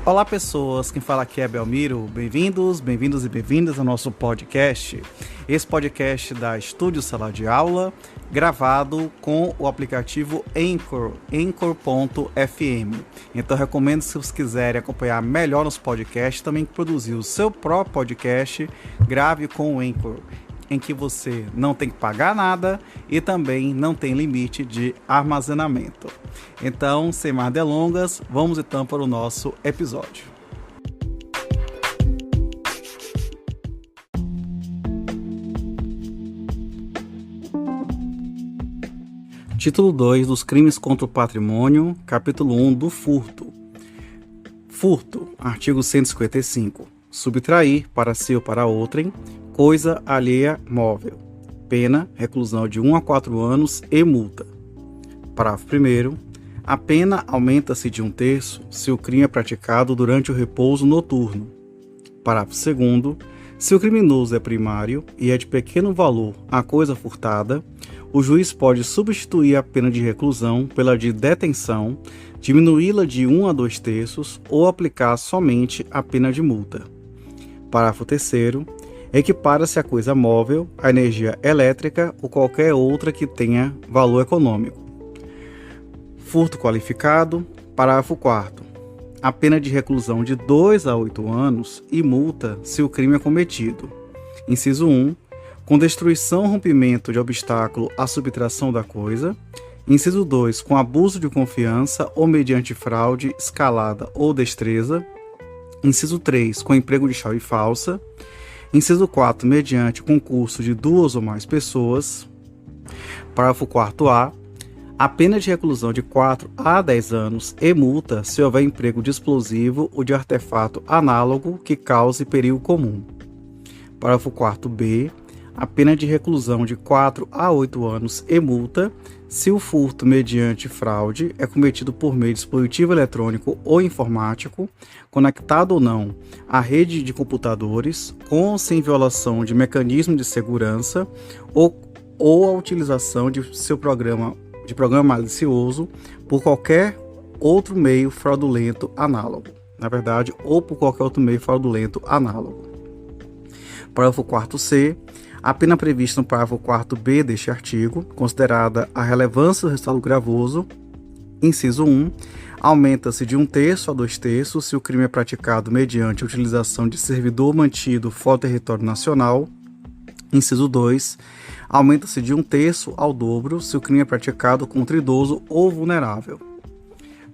Olá pessoas, quem fala aqui é Belmiro, bem-vindos e bem-vindas ao nosso podcast. Esse podcast da Estúdio Sala de Aula, gravado com o aplicativo Anchor, Anchor.fm. Então recomendo, se vocês quiserem acompanhar melhor nos podcasts, também produzir o seu próprio podcast, grave com o Anchor, em que você não tem que pagar nada e também não tem limite de armazenamento. Então, sem mais delongas, vamos então para o nosso episódio. Título 2 dos Crimes contra o Patrimônio, capítulo 1 do furto. Furto, artigo 155. Subtrair para si ou para outrem coisa alheia móvel. Pena, reclusão de 1 a 4 anos e multa. Parágrafo 1º. A pena aumenta-se de 1/3 se o crime é praticado durante o repouso noturno. Parágrafo 2º. Se o criminoso é primário e é de pequeno valor a coisa furtada, o juiz pode substituir a pena de reclusão pela de detenção, diminuí-la de 1 a 2/3 ou aplicar somente a pena de multa. Parágrafo 3º. Equipara-se a coisa móvel, a energia elétrica ou qualquer outra que tenha valor econômico. Furto qualificado. Parágrafo 4º. A pena de reclusão de 2 a 8 anos e multa se o crime é cometido. Inciso 1. Com destruição ou rompimento de obstáculo à subtração da coisa. Inciso 2. Com abuso de confiança ou mediante fraude, escalada ou destreza. Inciso 3. Com emprego de chave falsa. Inciso 4. Mediante concurso de 2 ou mais pessoas. Parágrafo 4º-A. A pena de reclusão de 4 a 10 anos e multa se houver emprego de explosivo ou de artefato análogo que cause perigo comum. Parágrafo 4º-B. A pena de reclusão de 4 a 8 anos e multa se o furto mediante fraude é cometido por meio de dispositivo eletrônico ou informático, conectado ou não à rede de computadores, com ou sem violação de mecanismo de segurança ou a utilização de seu programa malicioso por qualquer outro meio fraudulento análogo. Ou por qualquer outro meio fraudulento análogo. Parágrafo 4º-C. A pena prevista no parágrafo 4º-B deste artigo, considerada a relevância do resultado gravoso, inciso 1, aumenta-se de 1/3 a 2/3 se o crime é praticado mediante a utilização de servidor mantido fora do território nacional. Inciso 2, aumenta-se de 1/3 ao dobro se o crime é praticado contra idoso ou vulnerável.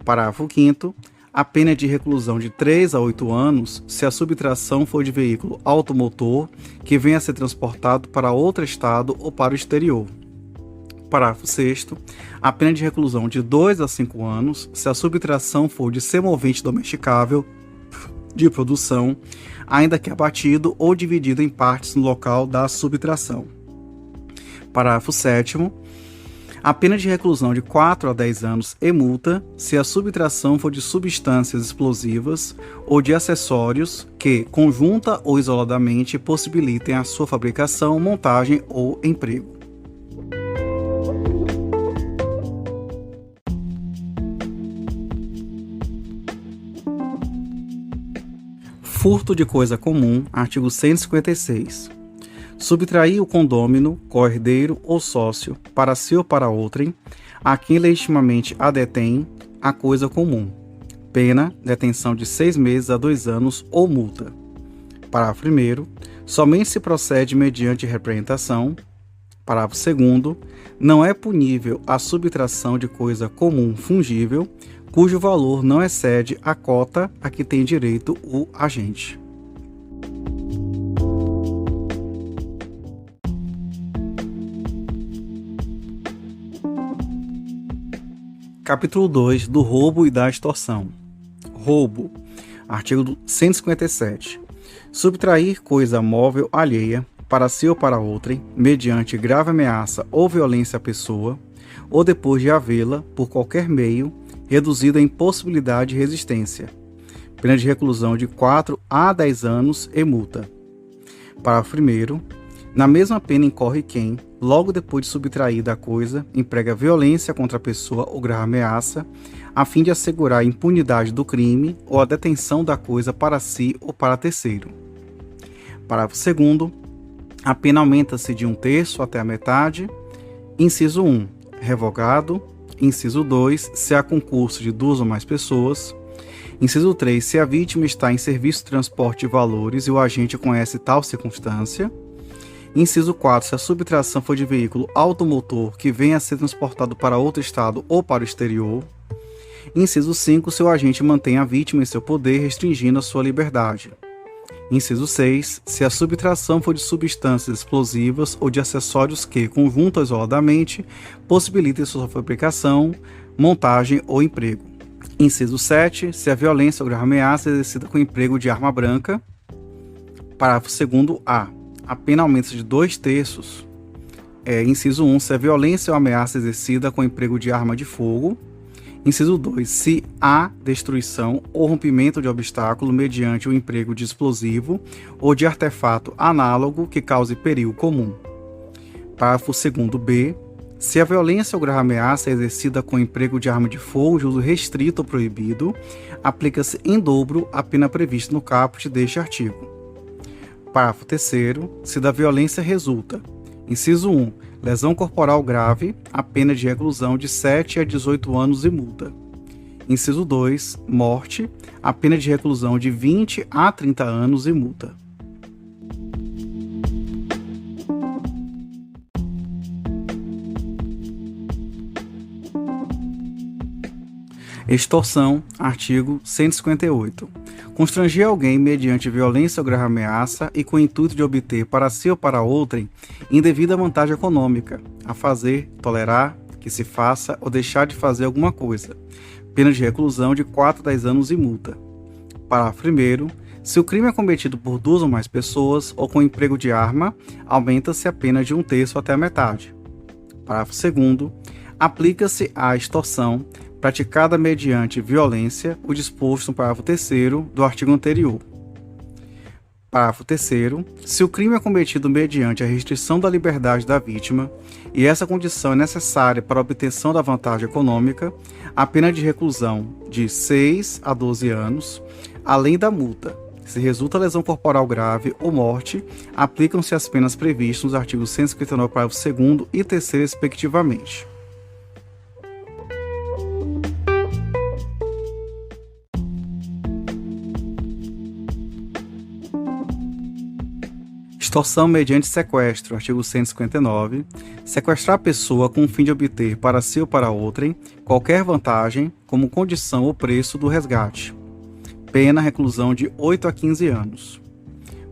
Parágrafo 5º. A pena é de reclusão de 3 a 8 anos se a subtração for de veículo automotor que venha a ser transportado para outro estado ou para o exterior. Parágrafo 6º. A pena de reclusão de 2 a 5 anos se a subtração for de semovente domesticável de produção, ainda que abatido ou dividido em partes no local da subtração. Parágrafo 7º. A pena de reclusão de 4 a 10 anos e multa se a subtração for de substâncias explosivas ou de acessórios que, conjunta ou isoladamente, possibilitem a sua fabricação, montagem ou emprego. Furto de coisa comum, artigo 156. Subtrair o condômino, co-herdeiro ou sócio, para si ou para outrem, a quem legitimamente a detém, a coisa comum. Pena, detenção de 6 meses a 2 anos ou multa. Parágrafo 1º. Somente se procede mediante representação. Parágrafo 2º. Não é punível a subtração de coisa comum fungível, cujo valor não excede a cota a que tem direito o agente. Capítulo 2 do roubo e da extorsão. Roubo. Artigo 157. Subtrair coisa móvel alheia, para si ou para outrem, mediante grave ameaça ou violência à pessoa, ou depois de havê-la, por qualquer meio, reduzida à impossibilidade de resistência. Pena de reclusão de 4 a 10 anos e multa. Parágrafo 1º. Na mesma pena incorre quem, logo depois de subtraída a coisa, emprega violência contra a pessoa ou grave ameaça, a fim de assegurar a impunidade do crime ou a detenção da coisa para si ou para terceiro. Parágrafo 2º. A pena aumenta-se de 1/3 até a metade. Inciso 1. Revogado. Inciso 2. Se há concurso de 2 ou mais pessoas. Inciso 3. Se a vítima está em serviço de transporte de valores e o agente conhece tal circunstância. Inciso 4. Se a subtração for de veículo automotor que venha a ser transportado para outro estado ou para o exterior. Inciso 5. Se o agente mantém a vítima em seu poder, restringindo a sua liberdade. Inciso 6. Se a subtração for de substâncias explosivas ou de acessórios que, conjunto ou isoladamente, possibilitem sua fabricação, montagem ou emprego. Inciso 7. Se a violência ou grave ameaça é exercida com emprego de arma branca. Parágrafo 2º. A pena aumenta de 2/3. Inciso 1. Se a violência ou ameaça é exercida com emprego de arma de fogo. Inciso 2. Se há destruição ou rompimento de obstáculo mediante o emprego de explosivo ou de artefato análogo que cause perigo comum. Parágrafo 2º-B. Se a violência ou grave ameaça é exercida com emprego de arma de fogo de uso restrito ou proibido, aplica-se em dobro a pena prevista no caput deste artigo. Parágrafo 3º. Se da violência resulta: inciso 1. Lesão corporal grave, a pena de reclusão de 7 a 18 anos e multa. Inciso 2. Morte, a pena de reclusão de 20 a 30 anos e multa. Extorsão, artigo 158. Constranger alguém mediante violência ou grave ameaça e com o intuito de obter para si ou para outrem indevida vantagem econômica, a fazer, tolerar, que se faça ou deixar de fazer alguma coisa. Pena de reclusão de 4 a 10 anos e multa. Parágrafo 1º. Se o crime é cometido por 2 ou mais pessoas ou com emprego de arma, aumenta-se a pena de 1/3 até a metade. Parágrafo 2º. Aplica-se à extorsão praticada mediante violência o disposto no parágrafo 3º do artigo anterior. Parágrafo 3º. Se o crime é cometido mediante a restrição da liberdade da vítima e essa condição é necessária para a obtenção da vantagem econômica, a pena de reclusão de 6 a 12 anos, além da multa. Se resulta lesão corporal grave ou morte, aplicam-se as penas previstas nos artigos 159, parágrafo 2º e 3º, respectivamente. Extorsão mediante sequestro, artigo 159. Sequestrar a pessoa com o fim de obter para si ou para outrem qualquer vantagem como condição ou preço do resgate. Pena reclusão de 8 a 15 anos.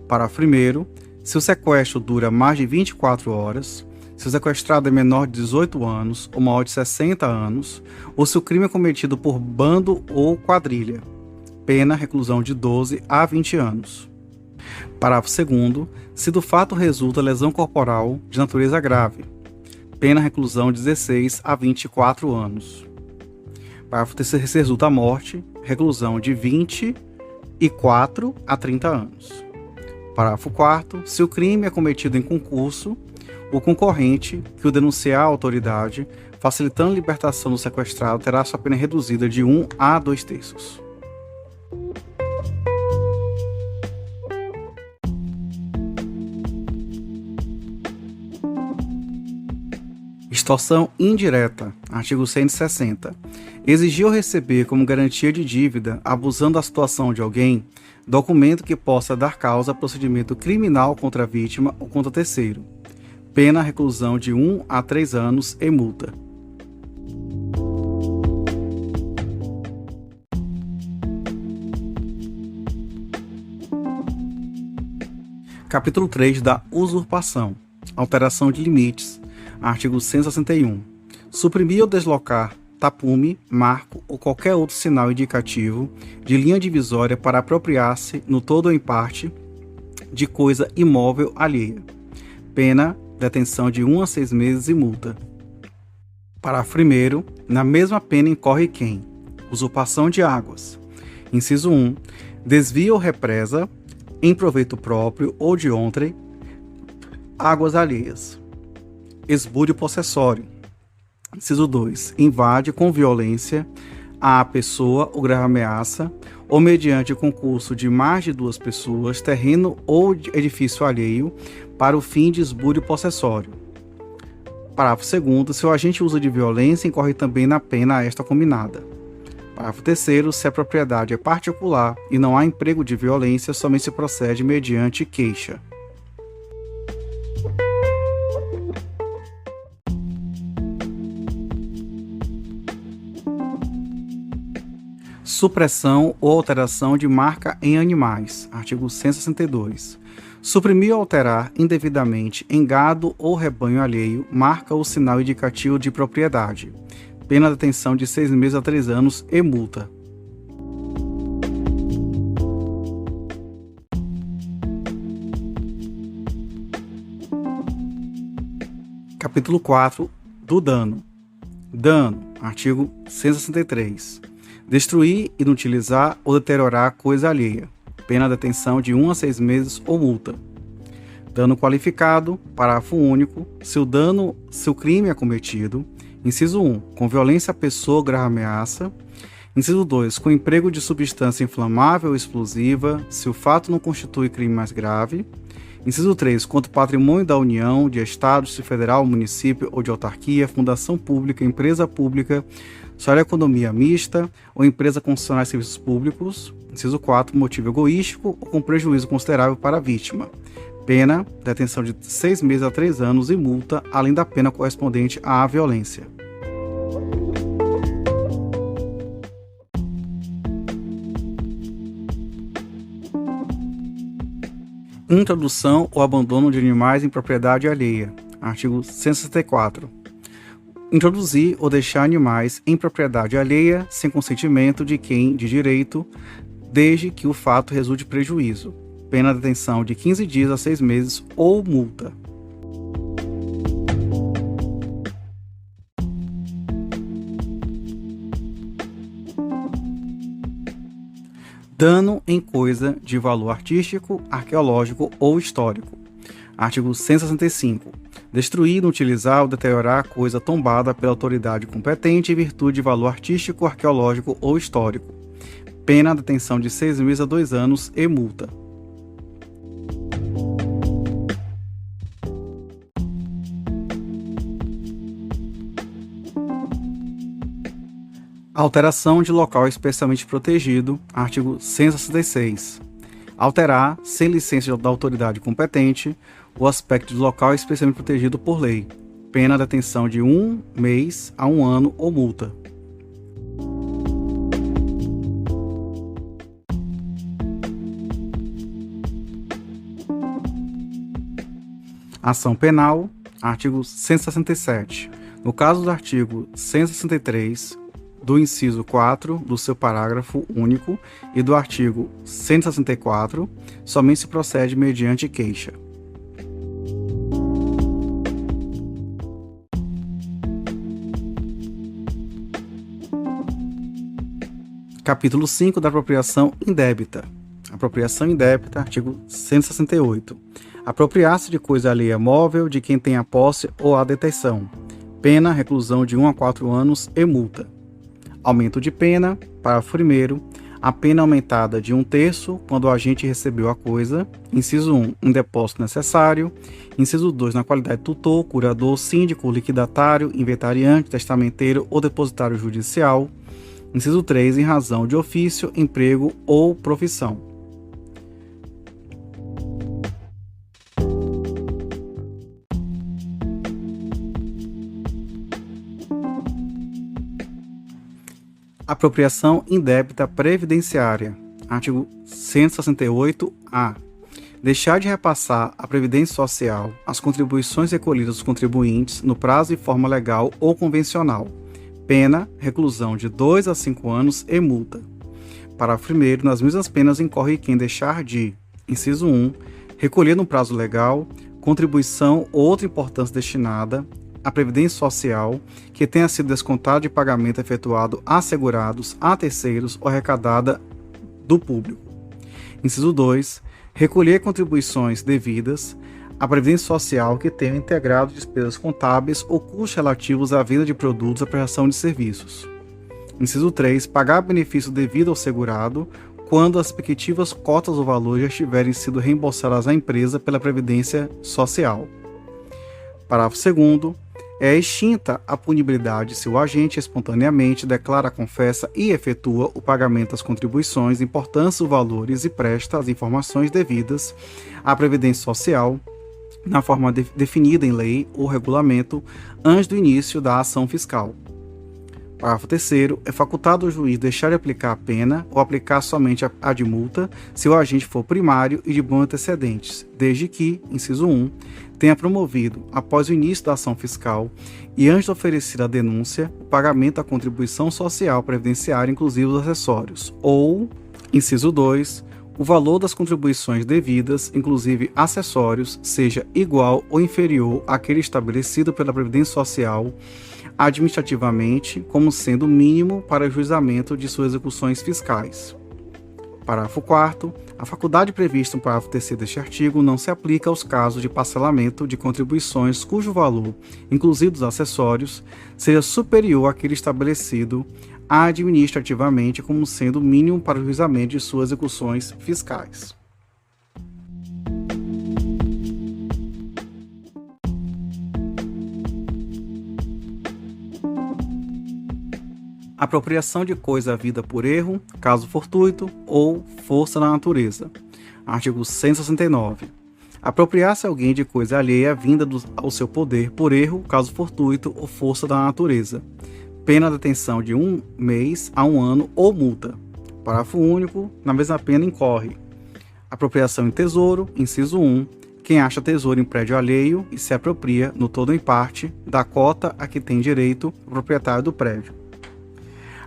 Parágrafo 1º. Se o sequestro dura mais de 24 horas, se o sequestrado é menor de 18 anos ou maior de 60 anos, ou se o crime é cometido por bando ou quadrilha. Pena reclusão de 12 a 20 anos. Parágrafo 2º. Se do fato resulta lesão corporal de natureza grave, pena reclusão de 16 a 24 anos. Parágrafo 3º. Se resulta a morte, reclusão de 24 a 30 anos. Parágrafo 4º. Se o crime é cometido em concurso, o concorrente que o denunciar à autoridade, facilitando a libertação do sequestrado, terá sua pena reduzida de 1 a 2/3. Extorsão indireta, artigo 160. Exigir ou receber como garantia de dívida, abusando da situação de alguém, documento que possa dar causa a procedimento criminal contra a vítima ou contra terceiro. Pena reclusão de 1 a 3 anos e multa. Capítulo 3 da usurpação. Alteração de limites. Artigo 161. Suprimir ou deslocar tapume, marco ou qualquer outro sinal indicativo de linha divisória para apropriar-se, no todo ou em parte, de coisa imóvel alheia. Pena, detenção de 1 a 6 meses e multa. Parágrafo 1º. Na mesma pena incorre quem: usurpação de águas. Inciso 1. Desvia ou represa, em proveito próprio ou de outrem, águas alheias. Esbulho possessório. Inciso 2. Invade com violência a pessoa ou grave ameaça, ou mediante concurso de mais de 2 pessoas, terreno ou edifício alheio, para o fim de esbulho possessório. Parágrafo 2º. Se o agente usa de violência, incorre também na pena a esta combinada. Parágrafo 3º. Se a propriedade é particular e não há emprego de violência, somente se procede mediante queixa. Supressão ou alteração de marca em animais. Artigo 162. Suprimir ou alterar indevidamente em gado ou rebanho alheio marca ou sinal indicativo de propriedade. Pena de detenção de 6 meses a 3 anos e multa. Capítulo 4 do dano. Dano. Artigo 163. Destruir, inutilizar ou deteriorar coisa alheia. Pena de detenção de 1 a 6 meses ou multa. Dano qualificado. Parágrafo único. Se o crime é cometido. Inciso 1. Com violência à pessoa ou grave ameaça. Inciso 2. Com emprego de substância inflamável ou explosiva, se o fato não constitui crime mais grave. Inciso 3. Contra o patrimônio da União, de Estado, Distrito Federal, município ou de autarquia, fundação pública, empresa pública, social economia mista ou empresa concessionária de serviços públicos. Inciso 4. Motivo egoístico ou com prejuízo considerável para a vítima. Pena, detenção de 6 meses a 3 anos e multa, além da pena correspondente à violência. Introdução ou abandono de animais em propriedade alheia. Artigo 164. Introduzir ou deixar animais em propriedade alheia sem consentimento de quem de direito, desde que o fato resulte prejuízo. Pena de detenção de 15 dias a 6 meses ou multa. Dano em coisa de valor artístico, arqueológico ou histórico. Artigo 165. Destruir, inutilizar ou deteriorar coisa tombada pela autoridade competente em virtude de valor artístico, arqueológico ou histórico. Pena de detenção de 6 meses a 2 anos e multa. Alteração de local especialmente protegido. Artigo 166. Alterar, sem licença da autoridade competente, o aspecto do local especialmente protegido por lei. Pena de detenção de 1 mês a 1 ano ou multa. Ação penal. Artigo 167. No caso do artigo 163, do inciso 4 do seu parágrafo único e do artigo 164, somente se procede mediante queixa. Capítulo 5 da apropriação indébita. Apropriação indébita, artigo 168. Apropriar-se de coisa alheia móvel de quem tem a posse ou a detenção. Pena, reclusão de 1 a 4 anos e multa. Aumento de pena. Parágrafo 1º. A pena aumentada de 1/3 quando o agente recebeu a coisa. Inciso 1. Em depósito necessário. Inciso 2. Na qualidade de tutor, curador, síndico, liquidatário, inventariante, testamenteiro ou depositário judicial. Inciso 3. Em razão de ofício, emprego ou profissão. Apropriação indébita previdenciária. Artigo 168-A. Deixar de repassar à Previdência Social as contribuições recolhidas dos contribuintes no prazo e forma legal ou convencional. Pena, reclusão de 2 a 5 anos e multa. Parágrafo 1º. Nas mesmas penas incorre quem deixar de: inciso 1. Recolher no prazo legal contribuição ou outra importância destinada à Previdência Social que tenha sido descontada de pagamento efetuado a segurados, a terceiros ou arrecadada do público. Inciso 2. Recolher contribuições devidas a previdência social que tenha integrado despesas contábeis ou custos relativos à venda de produtos ou prestação de serviços. Inciso 3. Pagar benefício devido ao segurado quando as respectivas cotas ou valores já tiverem sido reembolsadas à empresa pela Previdência Social. Parágrafo 2º. É extinta a punibilidade se o agente espontaneamente declara, confessa e efetua o pagamento das contribuições, importâncias ou valores e presta as informações devidas à Previdência Social na forma definida em lei ou regulamento antes do início da ação fiscal. Parágrafo 3º. É facultado ao juiz deixar de aplicar a pena ou aplicar somente a de multa se o agente for primário e de bons antecedentes, desde que, inciso 1, tenha promovido, após o início da ação fiscal e antes de oferecer a denúncia, o pagamento da contribuição social previdenciária, inclusive os acessórios, ou, inciso 2, o valor das contribuições devidas, inclusive acessórios, seja igual ou inferior àquele estabelecido pela Previdência Social administrativamente, como sendo mínimo para o juizamento de suas execuções fiscais. Parágrafo 4º. A faculdade prevista no parágrafo 3º deste artigo não se aplica aos casos de parcelamento de contribuições cujo valor, inclusive dos acessórios, seja superior àquele estabelecido administrativamente como sendo mínimo para o juizamento de suas execuções fiscais. Apropriação de coisa havida por erro, caso fortuito ou força da natureza. Artigo 169. Apropriar-se alguém de coisa alheia vinda ao seu poder por erro, caso fortuito ou força da natureza. Pena de detenção de 1 mês a 1 ano ou multa. Parágrafo único. Na mesma pena incorre: apropriação em tesouro, inciso 1. Quem acha tesouro em prédio alheio e se apropria, no todo ou em parte, da cota a que tem direito o proprietário do prédio.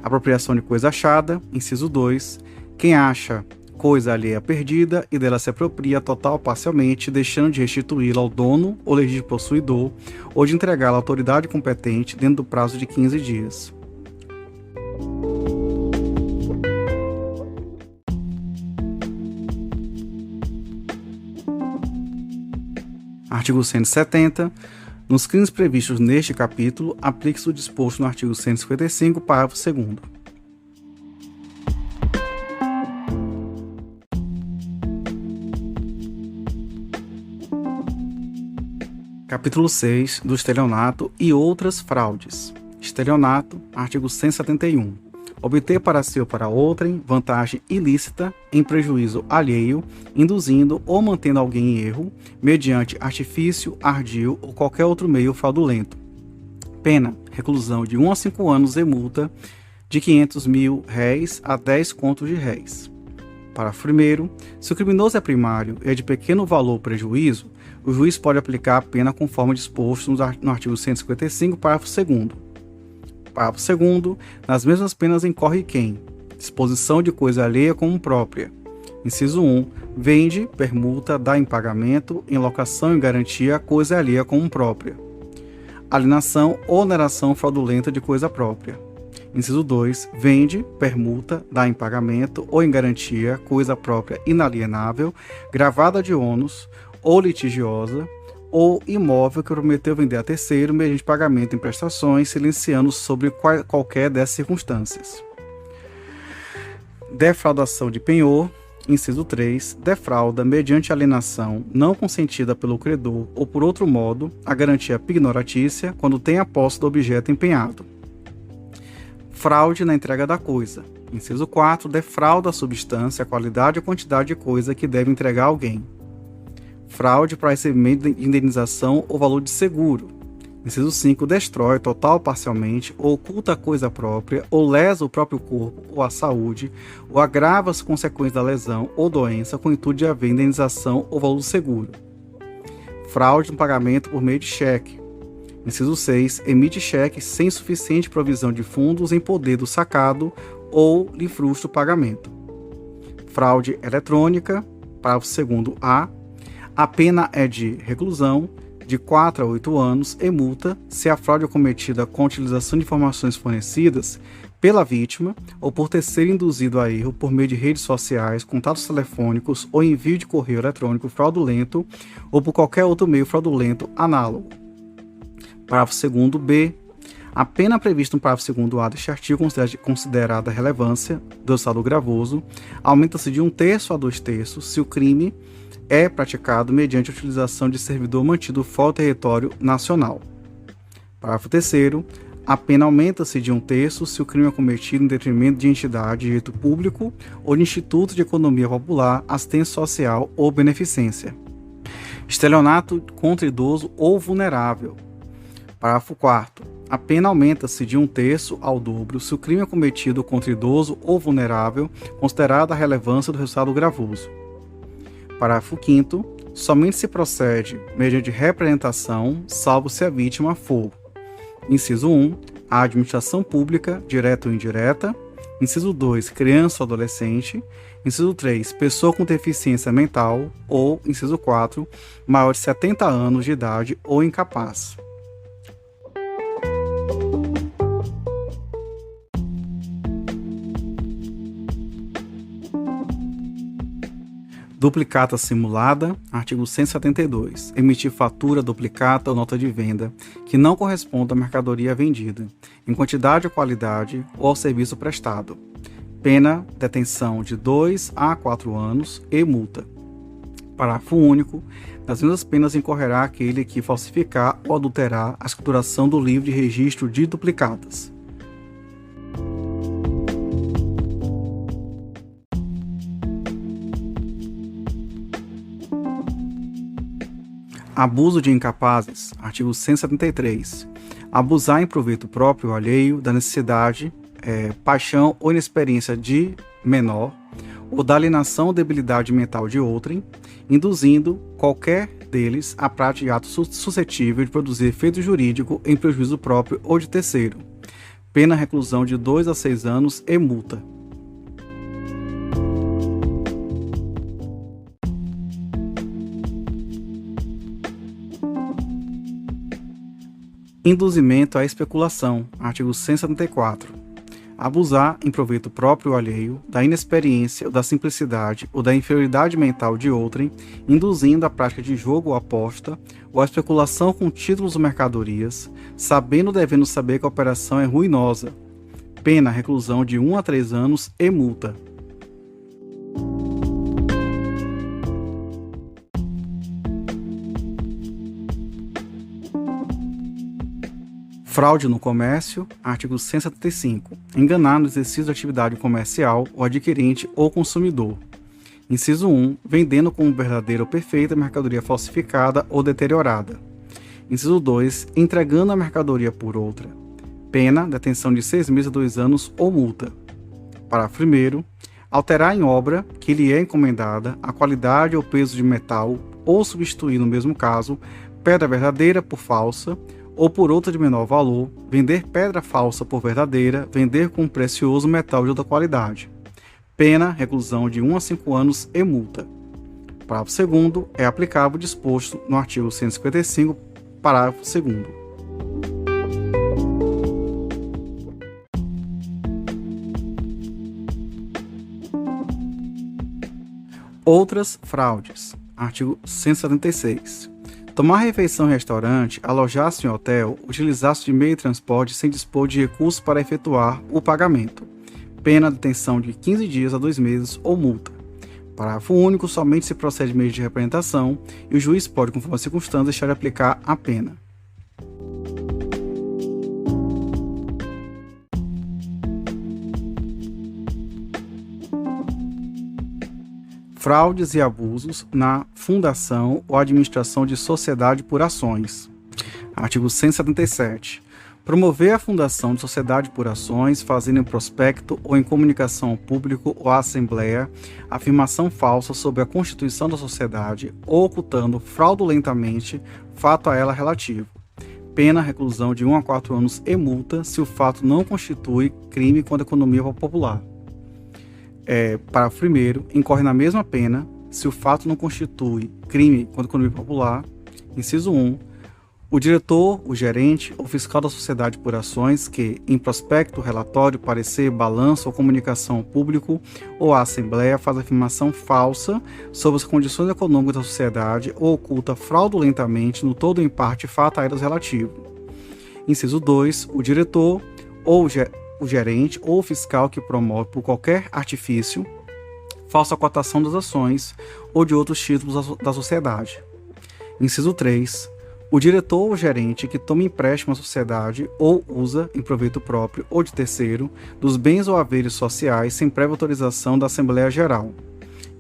Apropriação de coisa achada, inciso 2. Quem acha coisa alheia perdida e dela se apropria total ou parcialmente, deixando de restituí-la ao dono ou legítimo possuidor ou de entregá-la à autoridade competente dentro do prazo de 15 dias. Artigo 170. Nos crimes previstos neste capítulo, aplique-se o disposto no artigo 155, parágrafo 2º. Capítulo 6 do estelionato e outras fraudes. Estelionato, artigo 171. Obter para si ou para outrem vantagem ilícita em prejuízo alheio, induzindo ou mantendo alguém em erro, mediante artifício, ardil ou qualquer outro meio fraudulento. Pena: reclusão de 1 a 5 anos e multa de R$500.000 a 10 contos de réis. Parágrafo 1º. Se o criminoso é primário e é de pequeno valor ou prejuízo, o juiz pode aplicar a pena conforme disposto no artigo 155, parágrafo 2º. Parágrafo 2º. Nas mesmas penas incorre quem: disposição de coisa alheia como própria. Inciso 1. Vende, permuta, dá em pagamento, em locação e garantia coisa alheia como própria. Alienação ou oneração fraudulenta de coisa própria. Inciso 2. Vende, permuta, dá em pagamento ou em garantia coisa própria inalienável, gravada de ônus ou litigiosa, ou imóvel que prometeu vender a terceiro mediante pagamento em prestações, silenciando sobre qualquer dessas circunstâncias. Defraudação de penhor. Inciso 3. Defrauda, mediante alienação não consentida pelo credor ou por outro modo, a garantia pignoratícia quando tem a posse do objeto empenhado. Fraude na entrega da coisa. Inciso 4. Defrauda a substância, a qualidade ou quantidade de coisa que deve entregar a alguém. Fraude para recebimento de indenização ou valor de seguro. Inciso 5. Destrói, total ou parcialmente, ou oculta a coisa própria, ou lesa o próprio corpo ou a saúde, ou agrava as consequências da lesão ou doença com o intuito de haver indenização ou valor de seguro. Fraude no pagamento por meio de cheque. Inciso 6. Emite cheque sem suficiente provisão de fundos em poder do sacado ou lhe frustra o pagamento. Fraude eletrônica. Parágrafo 2º A. A pena é de reclusão de 4 a 8 anos e multa se a fraude é cometida com a utilização de informações fornecidas pela vítima ou por ter sido induzido a erro por meio de redes sociais, contatos telefônicos ou envio de correio eletrônico fraudulento ou por qualquer outro meio fraudulento análogo. Parágrafo 2º B. A pena prevista no parágrafo 2º A deste artigo, considerada a relevância do estado gravoso, aumenta-se de 1/3 a 2/3 se o crime é praticado mediante a utilização de servidor mantido fora do território nacional. Parágrafo 3º. A pena aumenta-se de 1/3 se o crime é cometido em detrimento de entidade de direito público ou de instituto de economia popular, assistência social ou beneficência. Estelionato contra idoso ou vulnerável. Parágrafo 4º. A pena aumenta-se de 1/3 ao dobro se o crime é cometido contra idoso ou vulnerável, considerada a relevância do resultado gravoso. Parágrafo 5º. Somente se procede mediante representação, salvo se a vítima for: inciso 1, a administração pública, direta ou indireta. Inciso 2, criança ou adolescente. Inciso 3, pessoa com deficiência mental. Ou, inciso 4, maior de 70 anos de idade ou incapaz. Duplicata simulada, artigo 172. Emitir fatura, duplicata ou nota de venda que não corresponda à mercadoria vendida, em quantidade ou qualidade, ou ao serviço prestado. Pena, detenção de 2 a 4 anos e multa. Parágrafo único. Das mesmas penas incorrerá aquele que falsificar ou adulterar a escrituração do livro de registro de duplicatas. Abuso de incapazes, artigo 173. Abusar em proveito próprio ou alheio da necessidade, paixão ou inexperiência de menor, ou da alienação ou debilidade mental de outrem, induzindo qualquer deles a prática de ato suscetível de produzir efeito jurídico em prejuízo próprio ou de terceiro. Pena reclusão de 2 a 6 anos e multa. Induzimento à especulação, artigo 174. Abusar em proveito próprio ou alheio da inexperiência ou da simplicidade ou da inferioridade mental de outrem, induzindo a prática de jogo ou aposta ou a especulação com títulos ou mercadorias, sabendo ou devendo saber que a operação é ruinosa. Pena reclusão de 1 a 3 anos e multa. Fraude no comércio, artigo 175. Enganar no exercício da atividade comercial o adquirente ou consumidor. Inciso 1. Vendendo como verdadeira ou perfeita mercadoria falsificada ou deteriorada. Inciso 2. Entregando a mercadoria por outra. Pena, detenção de 6 meses a 2 anos ou multa. Parágrafo 1º. Alterar em obra que lhe é encomendada a qualidade ou peso de metal ou substituir, no mesmo caso, pedra verdadeira por falsa ou por outra de menor valor, vender pedra falsa por verdadeira, vender com precioso metal de outra qualidade. Pena, reclusão de 1 a 5 anos e multa. Parágrafo 2º. É aplicável o disposto no artigo 155, parágrafo 2º. Outras fraudes. Artigo 176. Tomar refeição em restaurante, alojar-se em hotel, utilizar-se de meio de transporte sem dispor de recursos para efetuar o pagamento. Pena, detenção de 15 dias a 2 meses ou multa. Parágrafo único. Somente se procede meio de representação e o juiz pode, conforme as circunstâncias, deixar de aplicar a pena. Fraudes e abusos na fundação ou administração de sociedade por ações. Artigo 177. Promover a fundação de sociedade por ações, fazendo em prospecto ou em comunicação ao público ou à Assembleia afirmação falsa sobre a constituição da sociedade ou ocultando fraudulentamente fato a ela relativo. Pena, reclusão de 1 a 4 anos e multa se o fato não constitui crime contra a economia popular. Parágrafo 1º. Incorre na mesma pena se o fato não constitui crime contra a economia popular. Inciso 1. O diretor, o gerente ou fiscal da sociedade por ações que, em prospecto, relatório, parecer, balanço ou comunicação ao público ou à assembleia, faz afirmação falsa sobre as condições econômicas da sociedade ou oculta fraudulentamente, no todo ou em parte, fato a elas relativo. Inciso 2. O diretor ou o gerente ou o fiscal que promove por qualquer artifício falsa cotação das ações ou de outros títulos da sociedade. Inciso 3. O diretor ou gerente que toma empréstimo à sociedade ou usa, em proveito próprio ou de terceiro, dos bens ou haveres sociais sem prévia autorização da Assembleia Geral.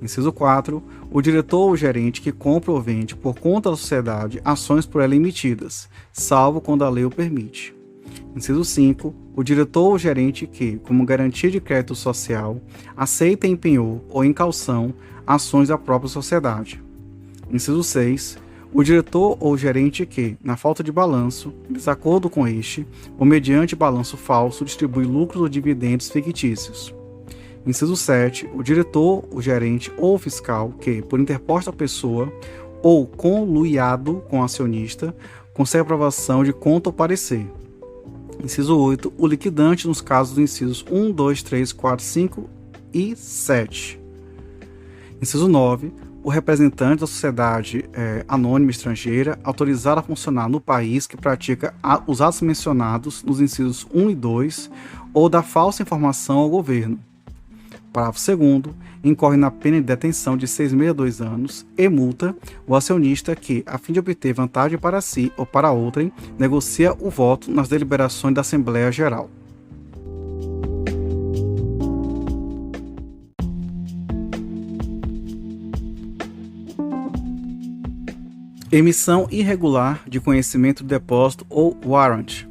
Inciso 4. O diretor ou gerente que compra ou vende por conta da sociedade ações por ela emitidas, salvo quando a lei o permite. Inciso 5. O diretor ou gerente que, como garantia de crédito social, aceita em penhor ou em caução ações da própria sociedade. Inciso 6. O diretor ou gerente que, na falta de balanço, em desacordo com este, ou mediante balanço falso, distribui lucros ou dividendos fictícios. Inciso 7. O diretor, o gerente ou o fiscal que, por interposta pessoa ou conluiado com o acionista, concede aprovação de conta ou parecer. Inciso 8. O liquidante nos casos dos incisos 1, 2, 3, 4, 5 e 7. Inciso 9. O representante da sociedade anônima estrangeira autorizado a funcionar no país que pratica os atos mencionados nos incisos 1 e 2 ou dá falsa informação ao governo. Parágrafo 2º. Incorre na pena de detenção de 6 meses a 2 anos e multa o acionista que, a fim de obter vantagem para si ou para outrem, negocia o voto nas deliberações da Assembleia Geral. Emissão irregular de conhecimento de depósito ou warrant.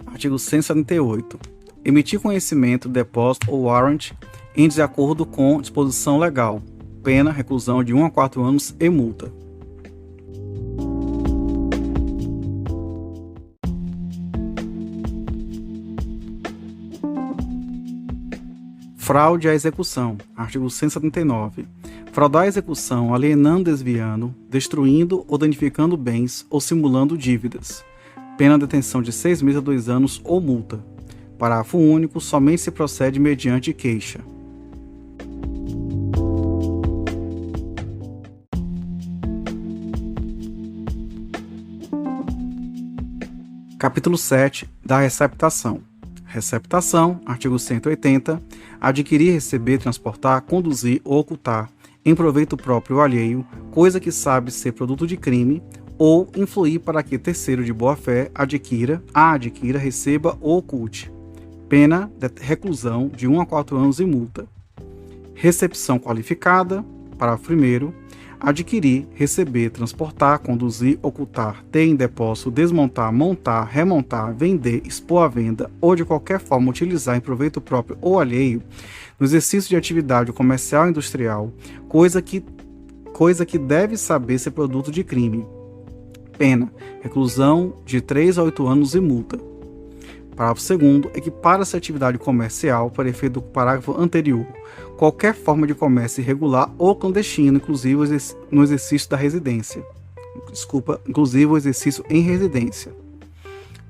Artigo 178. Emitir conhecimento de depósito ou warrant em desacordo com disposição legal. Pena, reclusão de 1 a 4 anos e multa. Fraude à execução. Artigo 179. Fraudar a execução, alienando, desviando, destruindo ou danificando bens ou simulando dívidas. Pena de detenção de 6 meses a 2 anos ou multa. Parágrafo único. Somente se procede mediante queixa. Capítulo 7 da receptação. Receptação, artigo 180. Adquirir, receber, transportar, conduzir ou ocultar, em proveito próprio ou alheio, coisa que sabe ser produto de crime, ou influir para que terceiro de boa-fé adquira, receba ou oculte. Pena de reclusão de 1 a 4 anos e multa. Recepção qualificada, parágrafo 1º. Adquirir, receber, transportar, conduzir, ocultar, ter em depósito, desmontar, montar, remontar, vender, expor à venda ou de qualquer forma utilizar em proveito próprio ou alheio, no exercício de atividade comercial ou industrial, coisa que deve saber ser produto de crime. Pena, reclusão de 3 a 8 anos e multa. Parágrafo 2º. Equipara-se a atividade comercial, para efeito do parágrafo anterior, qualquer forma de comércio irregular ou clandestino, inclusive no exercício da residência. Inclusive o exercício em residência.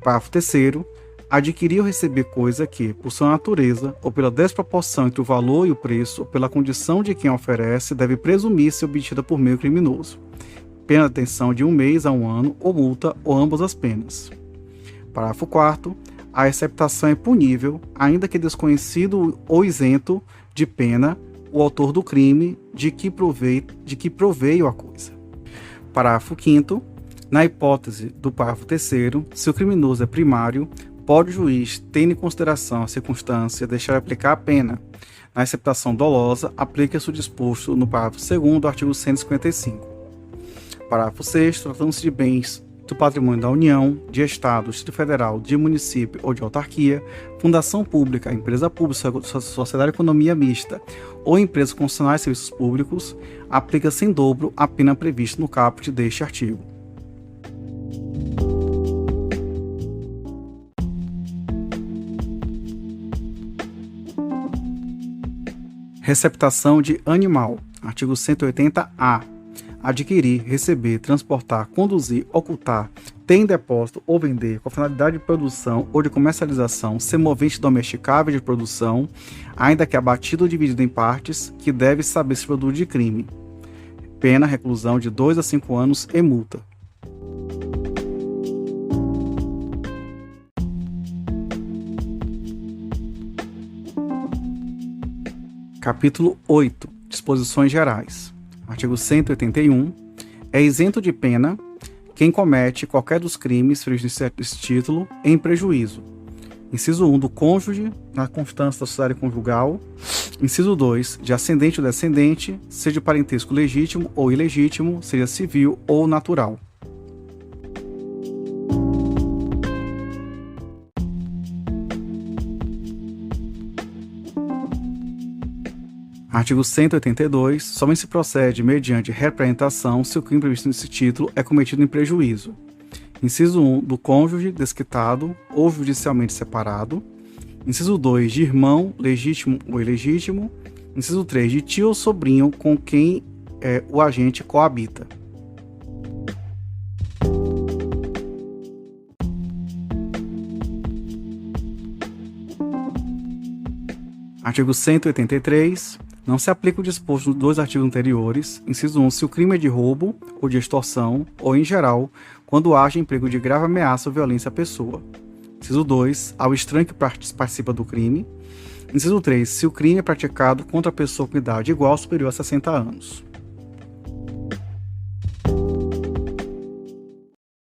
Parágrafo 3º. Adquirir ou receber coisa que, por sua natureza, ou pela desproporção entre o valor e o preço, ou pela condição de quem oferece, deve presumir-se obtida por meio criminoso. Pena de detenção de 1 mês a 1 ano, ou multa, ou ambas as penas. Parágrafo 4º. A receptação é punível, ainda que desconhecido ou isento de pena, o autor do crime de que proveio a coisa. Parágrafo 5º. Na hipótese do parágrafo 3º, se o criminoso é primário, pode o juiz, tendo em consideração a circunstância, deixar aplicar a pena. Na receptação dolosa, aplica-se o disposto no parágrafo 2º do artigo 155. Parágrafo 6º. Tratando-se de bens do patrimônio da União, de Estado, Distrito Federal, de município ou de autarquia, fundação pública, empresa pública, sociedade de economia mista ou empresas concessionárias de serviços públicos, aplica-se em dobro a pena prevista no caput deste artigo. Receptação de animal. Artigo 180-A. Adquirir, receber, transportar, conduzir, ocultar, ter em depósito ou vender com a finalidade de produção ou de comercialização semovente domesticável de produção, ainda que abatido ou dividido em partes, que deve saber-se produto de crime. Pena, reclusão de 2 a 5 anos e multa. Capítulo 8. Disposições gerais. Artigo 181. É isento de pena quem comete qualquer dos crimes previstos nesse título em prejuízo. Inciso 1, do cônjuge, na constância da sociedade conjugal. Inciso 2, de ascendente ou descendente, seja de parentesco legítimo ou ilegítimo, seja civil ou natural. Artigo 182. Somente se procede mediante representação se o crime previsto nesse título é cometido em prejuízo. Inciso 1, do cônjuge desquitado ou judicialmente separado. Inciso 2, de irmão, legítimo ou ilegítimo. Inciso 3, de tio ou sobrinho com quem o agente coabita. Artigo 183. Não se aplica o disposto nos 2 artigos anteriores. Inciso 1, se o crime é de roubo ou de extorsão, ou em geral, quando haja emprego de grave ameaça ou violência à pessoa. Inciso 2, ao estranho que participa do crime. Inciso 3, se o crime é praticado contra a pessoa com idade igual ou superior a 60 anos.